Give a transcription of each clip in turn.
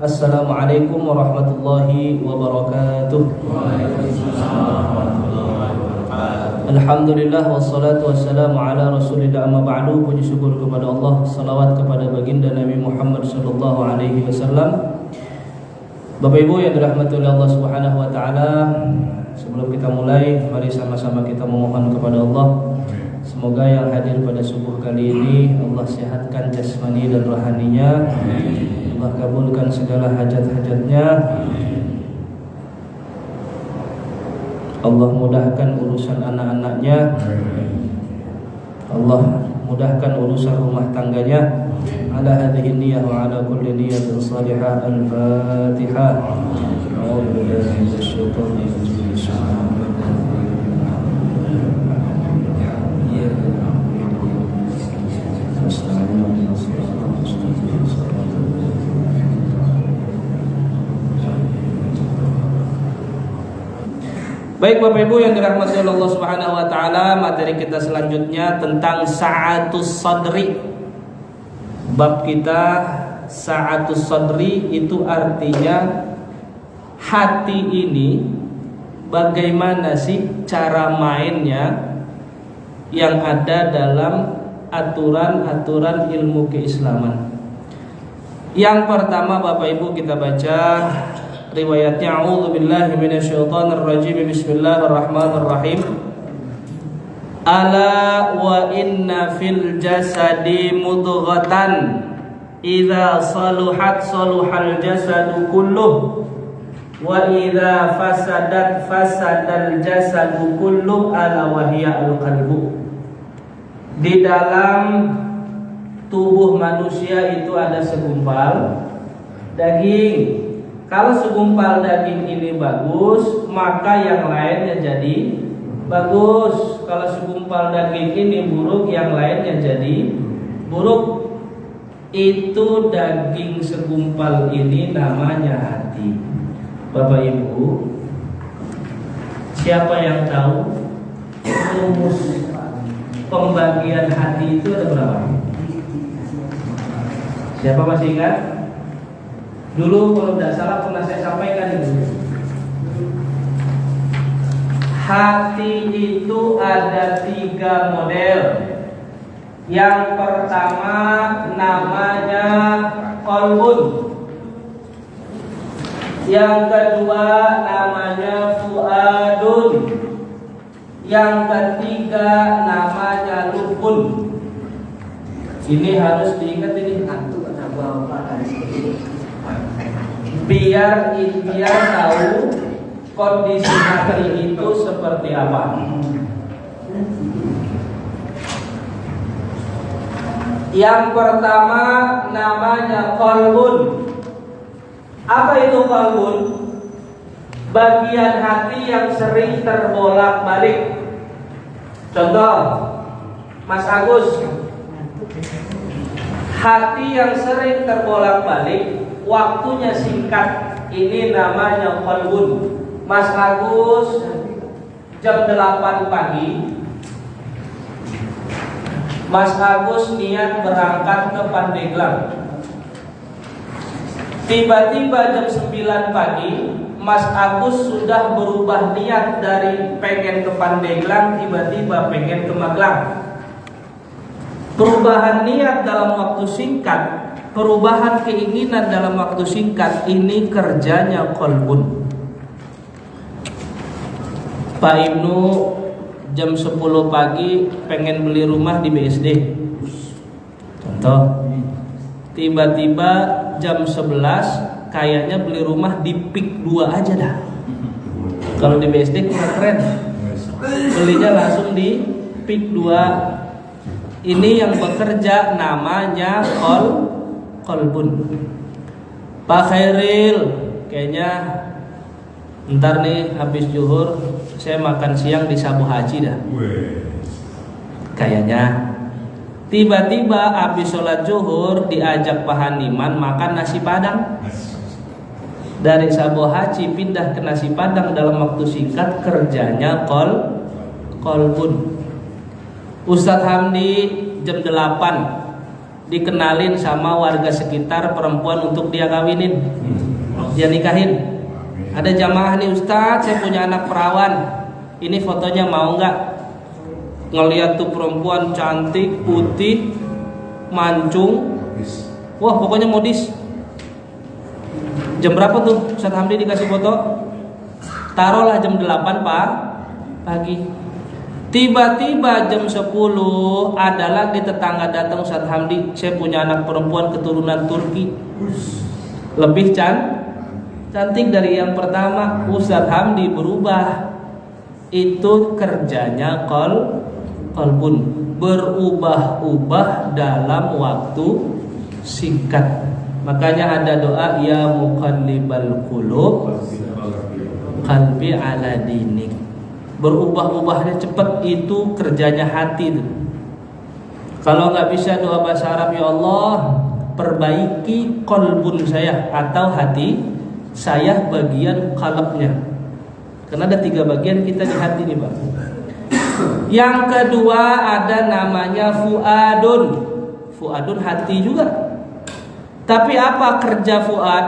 Assalamualaikum warahmatullahi wabarakatuh. Alhamdulillah wassalatu wassalamu ala rasulillah amma ba'du. Puji syukur kepada Allah, salawat kepada baginda Nabi Muhammad sallallahu alaihi wasallam. Bapak Ibu yang dirahmati oleh Allah Subhanahu wa taala, sebelum kita mulai, mari sama-sama kita memohon kepada Allah, semoga yang hadir pada subuh kali ini Allah sehatkan jasmani dan rohaninya. Allah kabulkan segala hajat-hajatnya. Allah mudahkan urusan anak-anaknya. Allah mudahkan urusan rumah tangganya. Ala hadhihi niyyah wa ala kulli niyyatin salihah. Al-Fatihah. A'udzu billahi minasy syaithanir rajim. Baik Bapak Ibu yang dirahmati oleh Allah Subhanahu wa taala, materi kita selanjutnya tentang sa'atus sadri. Bab kita sa'atus sadri itu artinya hati ini bagaimana sih cara mainnya yang ada dalam aturan-aturan ilmu keislaman. Yang pertama Bapak Ibu kita baca riwayatnya, a'udzu billahi minasyaitonir rajim, bismillahirrahmanirrahim. Ala wa inna fil jasadi mudghatan idza saluhat saluhal jasadu kulluh wa idza fasadat fasadal jasadu kulluh, ala wa hiya al-qalbu. Di dalam tubuh manusia itu ada segumpal daging. Kalau segumpal daging ini bagus, maka yang lainnya jadi bagus. Kalau segumpal daging ini buruk, yang lainnya jadi buruk. Itu daging segumpal ini namanya hati. Bapak Ibu, siapa yang tahu rumus pembagian hati itu ada berapa? Siapa masih ingat? Dulu kalau tidak salah pernah saya sampaikan itu. Hati itu ada 3 model. Yang pertama namanya qalbun. Yang kedua namanya fuadun. Yang ketiga namanya lubun. Ini harus diingat ini hantu atau apa biar tahu kondisi hati itu seperti apa. Yang pertama namanya qalbun. Apa itu qalbun? Bagian hati yang sering terbolak-balik. Contoh, Mas Agus, hati yang sering terbolak-balik, waktunya singkat, ini namanya qalbun. Mas Agus jam 8 pagi, Mas Agus niat berangkat ke Pandeglang. Tiba-tiba jam 9 pagi Mas Agus sudah berubah niat dari pengen ke Pandeglang, tiba-tiba pengen ke Magelang. Perubahan niat dalam waktu singkat, perubahan keinginan dalam waktu singkat, ini kerjanya qalbun. Pak Ibnu jam 10 pagi pengen beli rumah di BSD, contoh. Tiba-tiba jam 11 kayaknya beli rumah di PIK 2 aja dah. Kalau di BSD keren, belinya langsung di PIK 2. Ini yang bekerja namanya qalbun. Pak Khairil, kayaknya ntar nih habis zuhur saya makan siang di Sabu Haji dah. Kayaknya. Tiba-tiba habis sholat zuhur diajak Pak Haniman makan nasi padang. Dari Sabu Haji pindah ke nasi padang dalam waktu singkat, kerjanya qalbun. Ustadz Hamdi jam 8 dikenalin sama warga sekitar perempuan untuk dia kawinin, dia nikahin. Ada jamaah nih, Ustadz, saya punya anak perawan, ini fotonya mau nggak? Ngeliat tuh perempuan cantik, putih, mancung, wah pokoknya modis. Jam berapa tuh Ustadz Hamdi dikasih foto? Taruhlah jam 8 pagi. Tiba-tiba jam 10 adalah di tetangga datang, Ustadz Hamdi, saya punya anak perempuan keturunan Turki, lebih cantik dari yang pertama. Ustadz Hamdi berubah. Itu kerjanya kolbun, berubah-ubah dalam waktu singkat. Makanya ada doa, ya muqallibal qulub qalbi ala dinik. Berubah-ubahnya cepat, itu kerjanya hati tuh. Kalau nggak bisa doa bahasa Arab, ya Allah perbaiki kolbun saya atau hati saya bagian qalbnya. Karena ada 3 bagian kita di hati nih Pak. Yang kedua ada namanya fuadun. Fuadun hati juga. Tapi apa kerja fuad?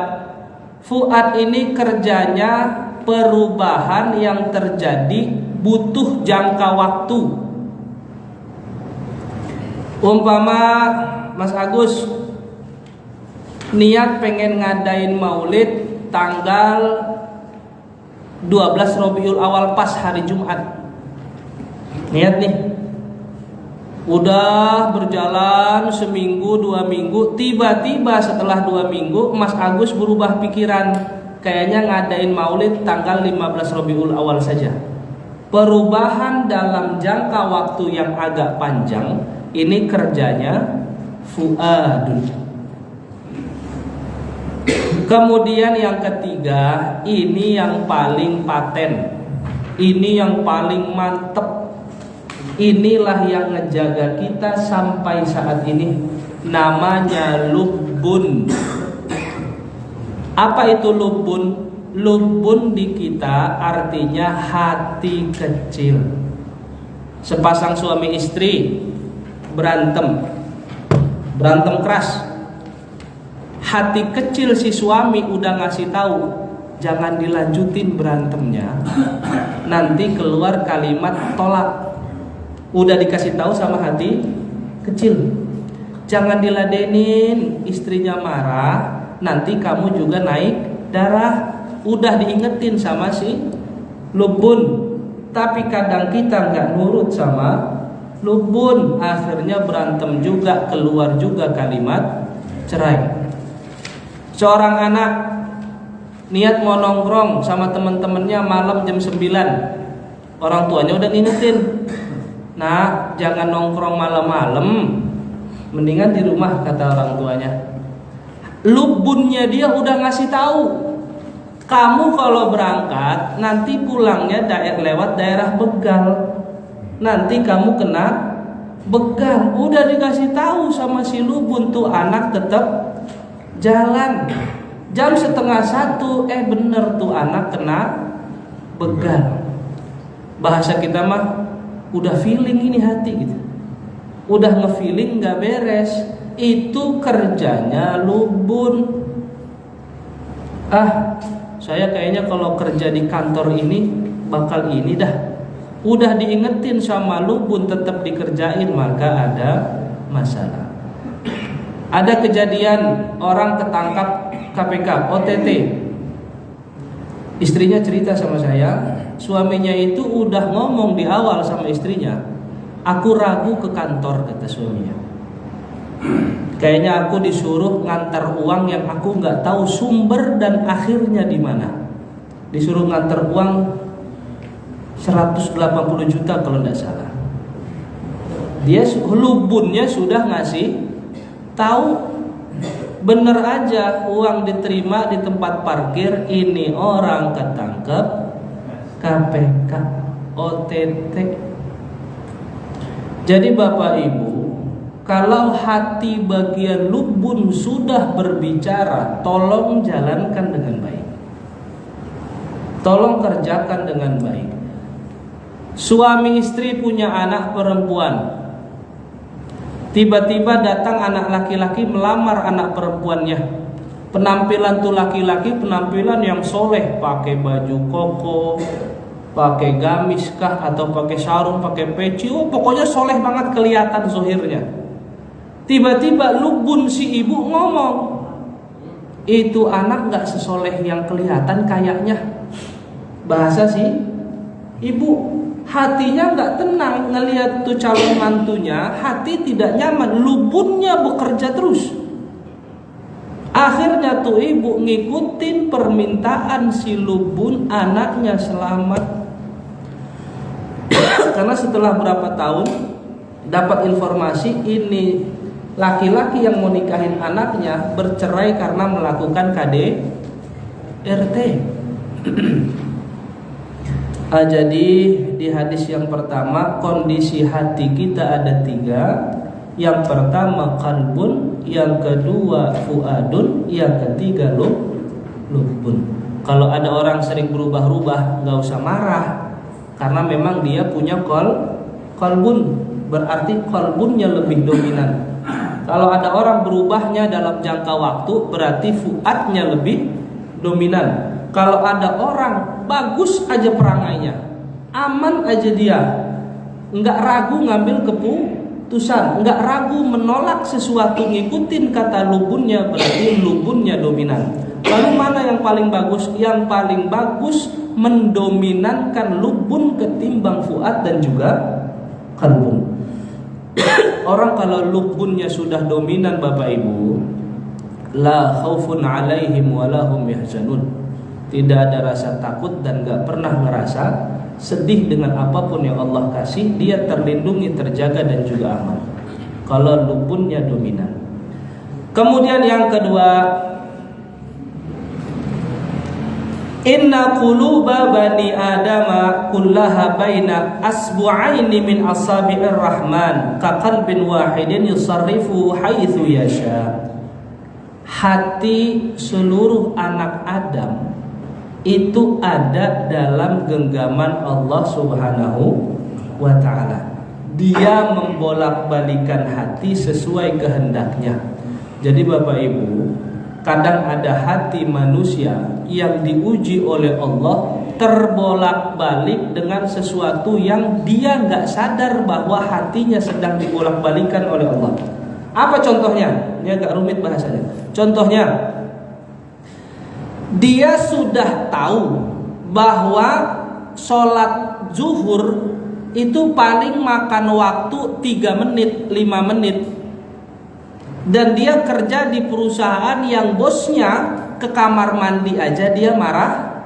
Fuad ini kerjanya perubahan yang terjadi butuh jangka waktu. Umpama Mas Agus niat pengen ngadain maulid tanggal 12 Rabiul Awal pas hari Jumat. Niat nih. Udah berjalan seminggu 2 minggu, tiba-tiba setelah 2 minggu Mas Agus berubah pikiran, kayaknya ngadain maulid tanggal 15 Rabiul Awal saja. Perubahan dalam jangka waktu yang agak panjang, ini kerjanya fuadun. Kemudian yang ketiga, ini yang paling paten, ini yang paling mantep, inilah yang ngejaga kita sampai saat ini, namanya lubbun. Apa itu lubbun? Lubbun di kita artinya hati kecil. Sepasang suami istri berantem keras, hati kecil si suami udah ngasih tahu, jangan dilanjutin berantemnya, nanti keluar kalimat tolak. Udah dikasih tahu sama hati kecil, jangan diladenin, istrinya marah, nanti kamu juga naik darah. Udah diingetin sama si lubbun, tapi kadang kita nggak nurut sama lubbun, akhirnya berantem juga, keluar juga kalimat cerai. Seorang anak niat mau nongkrong sama teman-temannya malam jam 9, orang tuanya udah ngingetin, nah jangan nongkrong malam-malam, mendingan di rumah, kata orang tuanya. Lubbunnya dia udah ngasih tahu, kamu kalau berangkat nanti pulangnya lewat daerah begal, nanti kamu kena begal. Udah dikasih tahu sama si lubbun, tuh anak tetap jalan. Jam 12:30 bener tuh anak kena begal. Bahasa kita mah udah feeling ini hati gitu, udah nge-feeling gak beres. Itu kerjanya lubbun. Saya kayaknya kalau kerja di kantor ini bakal ini dah. Udah diingetin sama lubbun tetap dikerjain, maka ada masalah. Ada kejadian orang ketangkap KPK, OTT. Istrinya cerita sama saya, suaminya itu udah ngomong di awal sama istrinya, aku ragu ke kantor, kata suaminya. Kayaknya aku disuruh ngantar uang yang aku nggak tahu sumber dan akhirnya di mana. Disuruh ngantar uang 180 juta kalau nggak salah. Dia lubbunnya sudah ngasih tahu, bener aja uang diterima di tempat parkir, ini orang ketangkep KPK, OTT. Jadi Bapak Ibu, kalau hati bagian lubbun sudah berbicara, tolong jalankan dengan baik, tolong kerjakan dengan baik. Suami istri punya anak perempuan, Tiba-tiba datang anak laki-laki melamar anak perempuannya. Penampilan tuh laki-laki penampilan yang soleh, pakai baju koko, pakai gamis kah atau pakai sarung, pakai peci, pokoknya soleh banget kelihatan zohirnya. Tiba-tiba lubun si ibu ngomong, itu anak gak sesoleh yang kelihatan kayaknya. Bahasa si ibu, hatinya gak tenang ngelihat tuh calon mantunya, hati tidak nyaman, lubunnya bekerja terus. Akhirnya tuh ibu ngikutin permintaan si lubun, anaknya selamat. Karena setelah berapa tahun dapat informasi ini laki-laki yang mau nikahin anaknya bercerai karena melakukan KDRT. Jadi di hadis yang pertama, kondisi hati kita ada 3. Yang pertama qalbun, yang kedua fuadun, yang ketiga lubun. Kalau ada orang sering berubah-ubah, gak usah marah, karena memang dia punya qalbun, berarti qalbunnya lebih dominan. Kalau ada orang berubahnya dalam jangka waktu, berarti fuadnya lebih dominan. Kalau ada orang bagus aja perangainya, aman aja dia, nggak ragu ngambil keputusan, nggak ragu menolak sesuatu, ngikutin kata lubunnya, berarti lubunnya dominan. Lalu mana yang paling bagus? Yang paling bagus mendominankan lubun ketimbang fuad dan juga qalbun. Orang kalau lubunnya sudah dominan Bapak Ibu, la khaufun alaihim walahum yahzanun, tidak ada rasa takut dan gak pernah ngerasa sedih dengan apapun yang Allah kasih. Dia terlindungi, terjaga dan juga aman kalau lubunnya dominan. Kemudian yang kedua, inna quluba bani adama kullaha baina asbu'aini min asabi'ir rahman ka qalbin wahidin yusarrifu haitsu yasha. Hati seluruh anak Adam itu ada dalam genggaman Allah Subhanahu wa ta'ala. Dia membolak-balikan hati sesuai kehendaknya. Jadi Bapak Ibu, kadang ada hati manusia yang diuji oleh Allah terbolak-balik dengan sesuatu yang dia nggak sadar bahwa hatinya sedang dibolak-balikan oleh Allah. Apa contohnya? Ini agak rumit bahasanya. Contohnya, dia sudah tahu bahwa sholat zuhur itu paling makan waktu 3 menit, 5 menit. Dan dia kerja di perusahaan yang bosnya ke kamar mandi aja dia marah.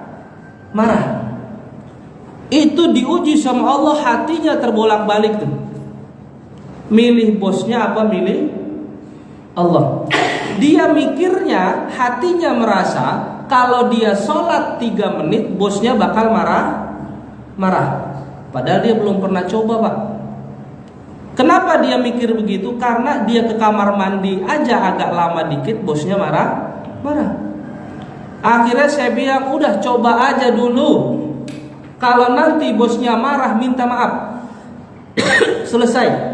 Itu diuji sama Allah, hatinya terbolak-balik tuh. Milih bosnya apa milih Allah. Dia mikirnya, hatinya merasa kalau dia sholat 3 menit bosnya bakal marah. Padahal dia belum pernah coba Pak. Kenapa dia mikir begitu? Karena dia ke kamar mandi aja agak lama dikit bosnya marah. Akhirnya saya bilang, udah coba aja dulu. Kalau nanti bosnya marah minta maaf. Selesai.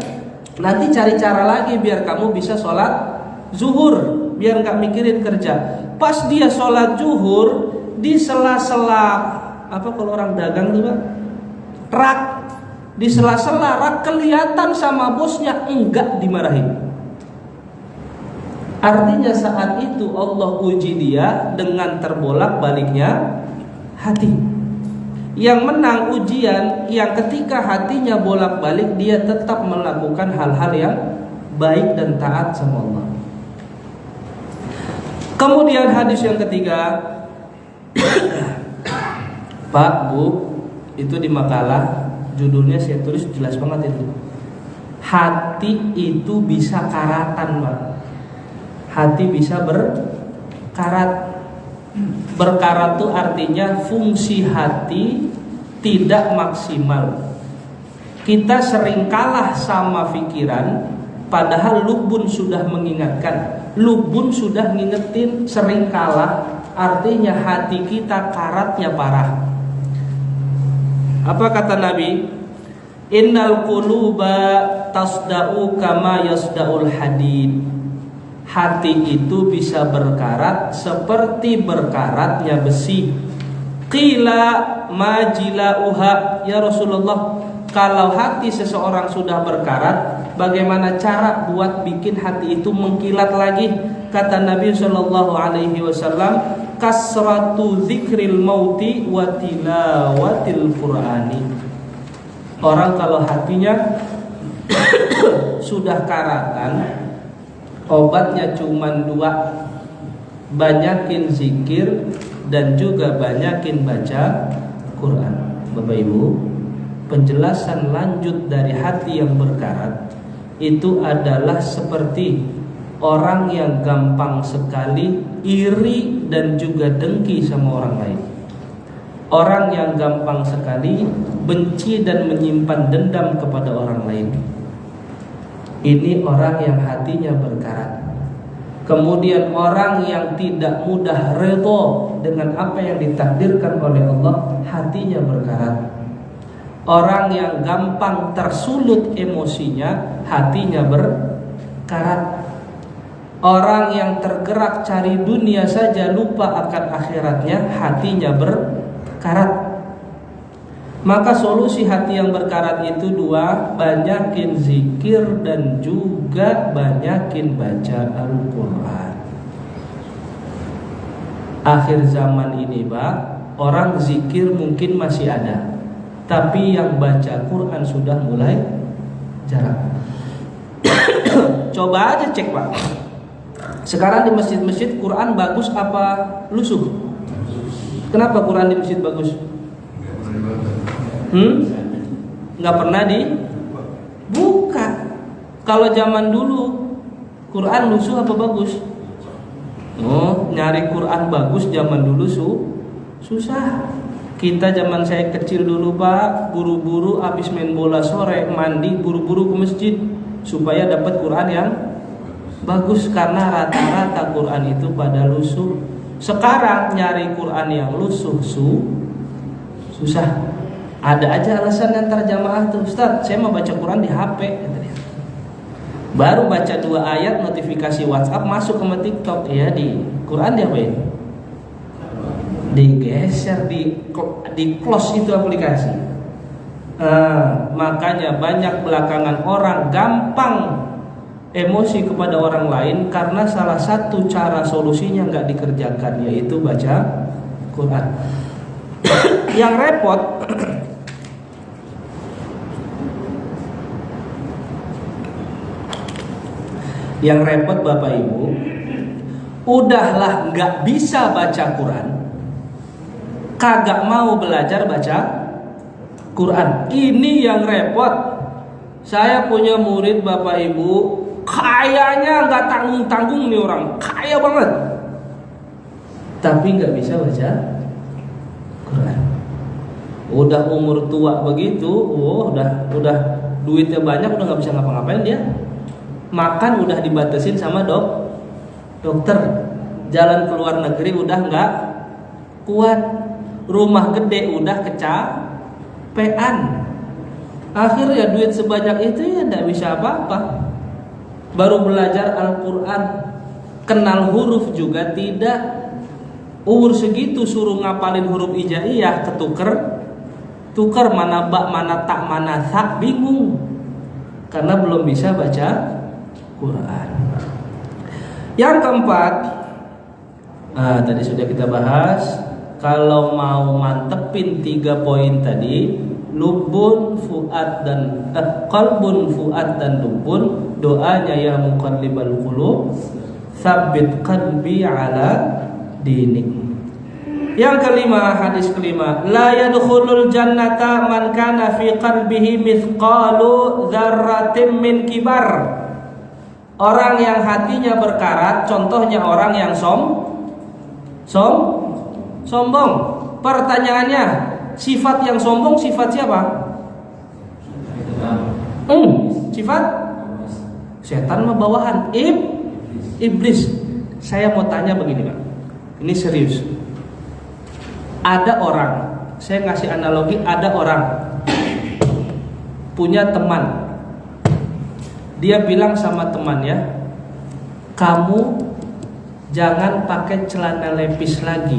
Nanti cari cara lagi biar kamu bisa sholat zuhur, biar gak mikirin kerja. Pas dia sholat zuhur, di sela-sela apa kalau orang dagang tuh Pak? Rak. Di sela-sela rak kelihatan sama bosnya enggak dimarahin. Artinya saat itu Allah uji dia dengan terbolak-baliknya hati. Yang menang ujian yang ketika hatinya bolak-balik dia tetap melakukan hal-hal yang baik dan taat sama Allah. Kemudian hadis yang ketiga, Pak, Bu, itu di makalah judulnya saya tulis jelas banget itu. Hati itu bisa karatan, Pak. Hati bisa berkarat. Berkarat itu artinya fungsi hati tidak maksimal. Kita sering kalah sama pikiran, padahal lubun sudah mengingatkan. Lubun sudah ngingetin, sering kalah, artinya hati kita karatnya parah. Apa kata Nabi? Innal quluba tasda'u kama yasda'ul hadid. Hati itu bisa berkarat seperti berkaratnya besi. Qila majilauha, ya Rasulullah, kalau hati seseorang sudah berkarat, bagaimana cara buat bikin hati itu mengkilat lagi? Kata Nabi sallallahu alaihi wasallam, kasratu dzikril mauti wa tilawatil qur'ani. Orang kalau hatinya sudah karatan, obatnya cuma dua: banyakin zikir dan juga banyakin baca Quran. Bapak Ibu, penjelasan lanjut dari hati yang berkarat itu adalah seperti orang yang gampang sekali iri dan juga dengki sama orang lain. Orang yang gampang sekali benci dan menyimpan dendam kepada orang lain. Ini orang yang hatinya berkarat. Kemudian orang yang tidak mudah redha dengan apa yang ditakdirkan oleh Allah, hatinya berkarat. Orang yang gampang tersulut emosinya, hatinya berkarat. Orang yang tergerak cari dunia saja, lupa akan akhiratnya, hatinya berkarat. Maka solusi hati yang berkarat itu dua: banyakin zikir dan juga banyakin baca Al-Quran. Akhir zaman ini, Pak, orang zikir mungkin masih ada, tapi yang baca Quran sudah mulai jarang. Coba aja cek, Pak. Sekarang di masjid-masjid Quran bagus apa lusuh? Kenapa Quran di masjid bagus? Nggak pernah dibuka. Kalau zaman dulu Quran lusuh apa bagus? Oh, nyari Quran bagus zaman dulu susah. Kita zaman saya kecil dulu, Pak, buru-buru habis main bola sore, mandi, buru-buru ke masjid supaya dapat Quran yang bagus, karena rata-rata Quran itu pada lusuh. Sekarang nyari Quran yang lusuh susah. Ada aja alasan antar jamaah tuh, Ustaz, saya mau baca Quran di HP. Baru baca 2 ayat, notifikasi WhatsApp masuk ke TikTok. Ya, di Quran diapain? Digeser, di close itu aplikasi. Makanya banyak belakangan orang gampang emosi kepada orang lain karena salah satu cara solusinya nggak dikerjakan, yaitu baca Quran. Yang repot Bapak Ibu, udahlah nggak bisa baca Quran, kagak mau belajar baca Quran. Ini yang repot. Saya punya murid, Bapak Ibu, kayaknya nggak tanggung-tanggung nih orang, kaya banget, tapi nggak bisa baca Quran. Udah umur tua begitu, udah duitnya banyak, udah nggak bisa ngapa-ngapain dia. Makan udah dibatasin sama dokter. Jalan ke luar negeri udah nggak kuat. Rumah gede udah kecapean. Akhirnya duit sebanyak itu ya nggak bisa apa-apa. Baru belajar Al-Quran, kenal huruf juga tidak. Umur segitu suruh ngapalin huruf hijaiyah, tukar mana ba, mana tak, mana sak, bingung karena belum bisa baca Quran. Yang keempat, tadi sudah kita bahas, kalau mau mantepin 3 poin tadi, lubun, fuad dan qalbun, fuad dan lubun, doanya ya muqallibal qulub, tsabbit qalbi ala dinik. Yang kelima, hadis kelima, la yadkhulul jannata man kana fi qalbihi mithqalu dzarratin min kibar. Orang yang hatinya berkarat, contohnya orang yang sombong. Pertanyaannya, sifat yang sombong sifat siapa? Sifat setan mah bawahan, iblis. Saya mau tanya begini, Pak. Ini serius. Ada orang, saya ngasih analogi, ada orang punya teman. Dia bilang sama temannya, kamu jangan pakai celana lepis lagi,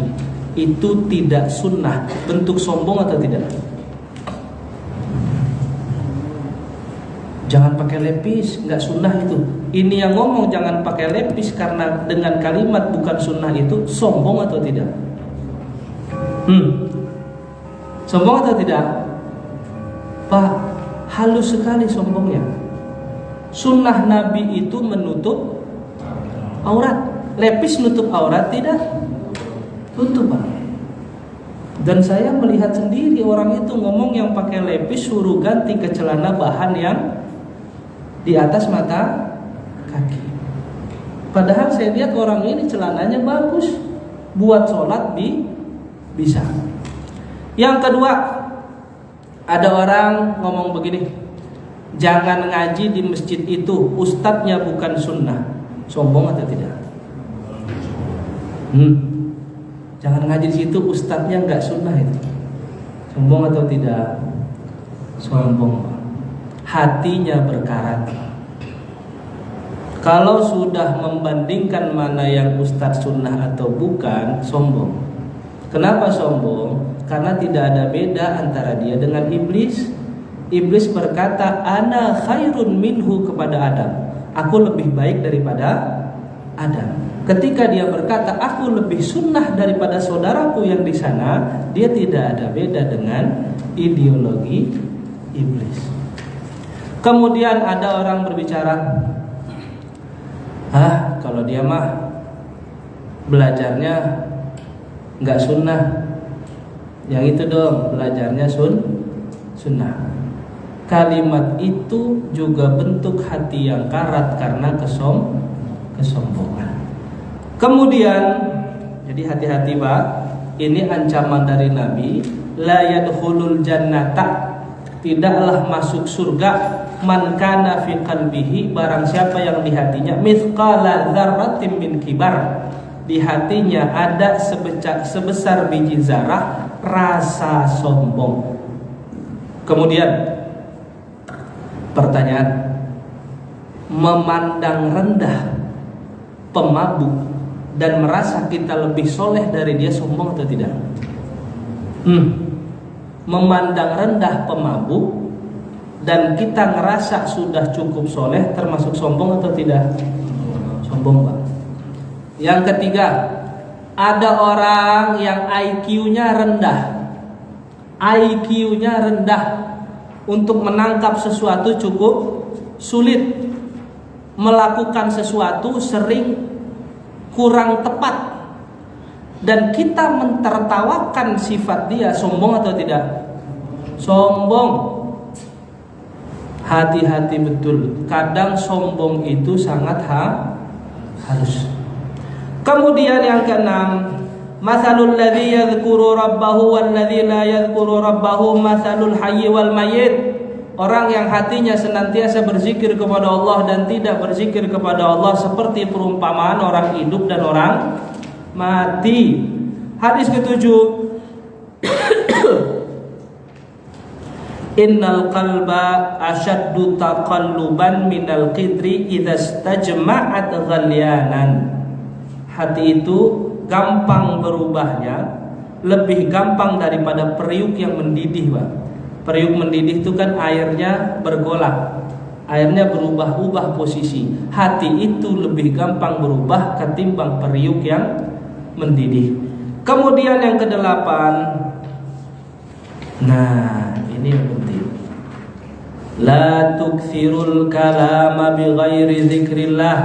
itu tidak sunnah. Bentuk sombong atau tidak? Jangan pakai lepis, nggak sunnah itu. Ini yang ngomong jangan pakai lepis karena dengan kalimat bukan sunnah itu sombong atau tidak? Sombong atau tidak? Pak, halus sekali sombongnya. Sunnah Nabi itu menutup aurat. Lepis nutup aurat tidak? Tutup, Pak. Dan saya melihat sendiri orang itu ngomong yang pakai lepis suruh ganti ke celana bahan yang di atas mata kaki. Padahal saya lihat orang ini celananya bagus, buat sholat bisa. Yang kedua, ada orang ngomong begini, jangan ngaji di masjid itu, ustadznya bukan sunnah. Sombong atau tidak? Jangan ngaji di situ, ustadznya nggak sunnah itu. Sombong atau tidak? Sombong. Hatinya berkarat. Kalau sudah membandingkan mana yang ustadz sunnah atau bukan, sombong. Kenapa sombong? Karena tidak ada beda antara dia dengan iblis. Iblis berkata, ana khairun minhu kepada Adam. Aku lebih baik daripada Adam. Ketika dia berkata, aku lebih sunnah daripada saudaraku yang di sana, dia tidak ada beda dengan ideologi iblis. Kemudian ada orang berbicara, kalau dia mah belajarnya nggak sunnah, yang itu dong belajarnya sunnah. Kalimat itu juga bentuk hati yang karat karena kesombongan. Kemudian, jadi hati-hati Pak, ini ancaman dari Nabi, la yadkhulul jannata, tidaklah masuk surga man kana fi qalbihi, barang siapa yang di hatinya mithqala dzarratin min kibar, di hatinya ada sebesar biji zarah rasa sombong. Kemudian pertanyaan, memandang rendah pemabuk dan merasa kita lebih soleh dari dia, sombong atau tidak? Memandang rendah pemabuk dan kita ngerasa sudah cukup soleh, termasuk sombong atau tidak? Sombong, Pak. Yang ketiga, ada orang yang IQ-nya rendah. IQ-nya rendah, untuk menangkap sesuatu cukup sulit, melakukan sesuatu sering kurang tepat, dan kita mentertawakan sifat dia, sombong atau tidak? Sombong. Hati-hati betul, kadang sombong itu sangat halus. Kemudian yang keenam, mathalul ladzi yadhkuru rabbahu wal ladzi la yadhkuru rabbahu mathalul hayy wal mayyit. Orang yang hatinya senantiasa berzikir kepada Allah dan tidak berzikir kepada Allah seperti perumpamaan orang hidup dan orang mati. Hadis ketujuh, innal qalba ashaddu taqalluban minal qidri idza istajma'at ghalyanan. Hati itu gampang berubahnya, lebih gampang daripada periuk yang mendidih, Pak. Periuk mendidih itu kan airnya bergolak, airnya berubah-ubah posisi. Hati itu lebih gampang berubah ketimbang periuk yang mendidih. Kemudian yang kedelapan, nah ini yang penting, la tukthirul kalama bighairi dzikrillah.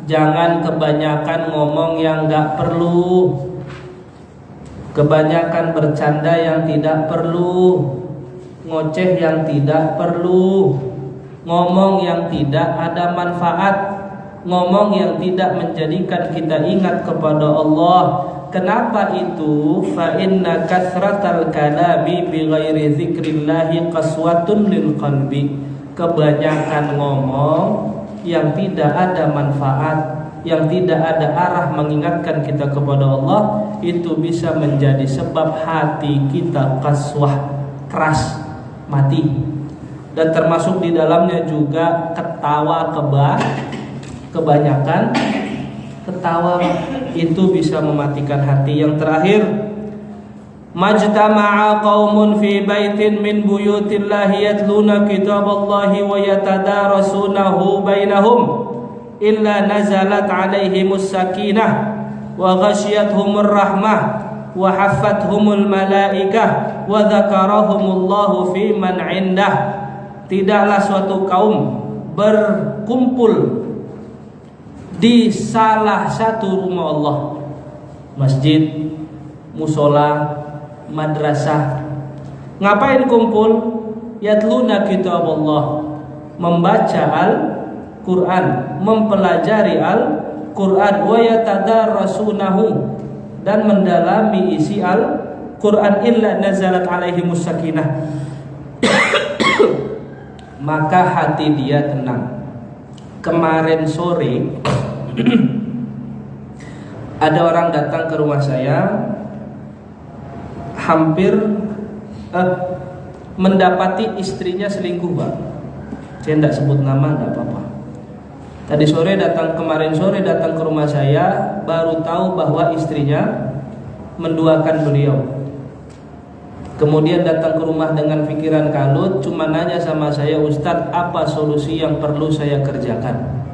Jangan kebanyakan ngomong yang gak perlu, kebanyakan bercanda yang tidak perlu, ngoceh yang tidak perlu, ngomong yang tidak ada manfaat, ngomong yang tidak menjadikan kita ingat kepada Allah. Kenapa itu? Fa inna kathratal kalami bighairi dzikrillahi qaswatun lil qalbi. Kebanyakan ngomong yang tidak ada manfaat, yang tidak ada arah mengingatkan kita kepada Allah, itu bisa menjadi sebab hati kita qaswah, keras, mati. dan termasuk di dalamnya juga ketawa kebanyakan. Ketawa itu bisa mematikan hati. Yang terakhir, majtama'a qaumun fi baitin min buyutillahi yatluna kitaballahi wa yatadarasunahu bainahum illa nazalat alaihimus sakinah wa ghasyiyatuhumur rahmah wa haffathumul malaikah wa dzakarahumullahu fi man 'indah. Tidaklah suatu kaum berkumpul di salah satu rumah Allah, masjid, musola, madrasah. Ngapain kumpul? Yatluna kitaballah, membaca Al-Quran, mempelajari Al-Quran, wa yatadarasunahu, dan mendalami isi Al-Quran, illa nazalat alaihimus sakinah, maka hati dia tenang. Kemarin sore ada orang datang ke rumah saya, hampir mendapati istrinya selingkuh, Pak. Saya tidak sebut nama, tidak apa-apa. Kemarin sore datang ke rumah saya, baru tahu bahwa istrinya menduakan beliau. Kemudian datang ke rumah dengan pikiran kalut, cuma nanya sama saya, Ustadz, apa solusi yang perlu saya kerjakan?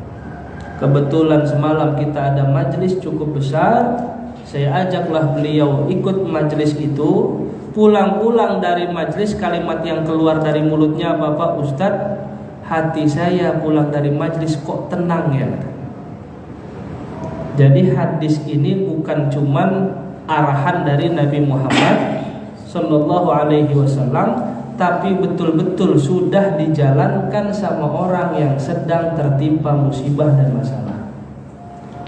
Kebetulan semalam kita ada majelis cukup besar, saya ajaklah beliau ikut majelis itu. Pulang-pulang dari majelis, kalimat yang keluar dari mulutnya, Bapak Ustadz, hati saya pulang dari majelis kok tenang ya. Jadi hadis ini bukan cuman arahan dari Nabi Muhammad Sallallahu Alaihi Wasallam, tapi betul-betul sudah dijalankan sama orang yang sedang tertimpa musibah dan masalah.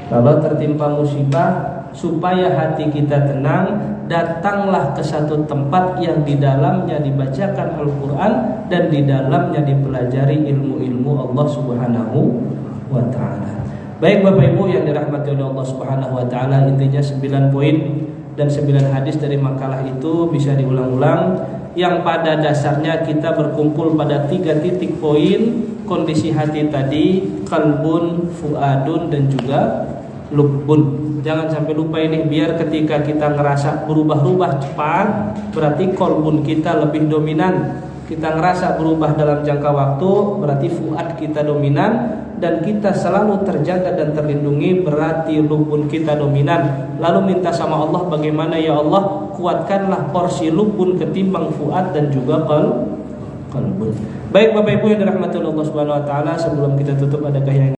Kalau tertimpa musibah, supaya hati kita tenang, datanglah ke satu tempat yang di dalamnya dibacakan Al-Quran dan di dalamnya dipelajari ilmu-ilmu Allah Subhanahu wa Ta'ala. Baik Bapak Ibu yang dirahmati oleh Allah Subhanahu wa Ta'ala, intinya 9 poin dan 9 hadis dari makalah itu bisa diulang-ulang, yang pada dasarnya kita berkumpul pada 3 titik poin kondisi hati tadi: qalbun, fuadun, dan juga lubbun. Jangan sampai lupa ini, biar ketika kita ngerasa berubah-ubah cepat, berarti qalbun kita lebih dominan. Kita ngerasa berubah dalam jangka waktu, berarti fuad kita dominan. Dan kita selalu terjaga dan terlindungi, berarti lubbun kita dominan. Lalu minta sama Allah, bagaimana ya Allah, kuatkanlah porsi lubbun ketimbang fuad dan juga qalbun. Baik Bapak Ibu yang dirahmati Allah Subhanahu wa Ta'ala, sebelum kita tutup adakah yang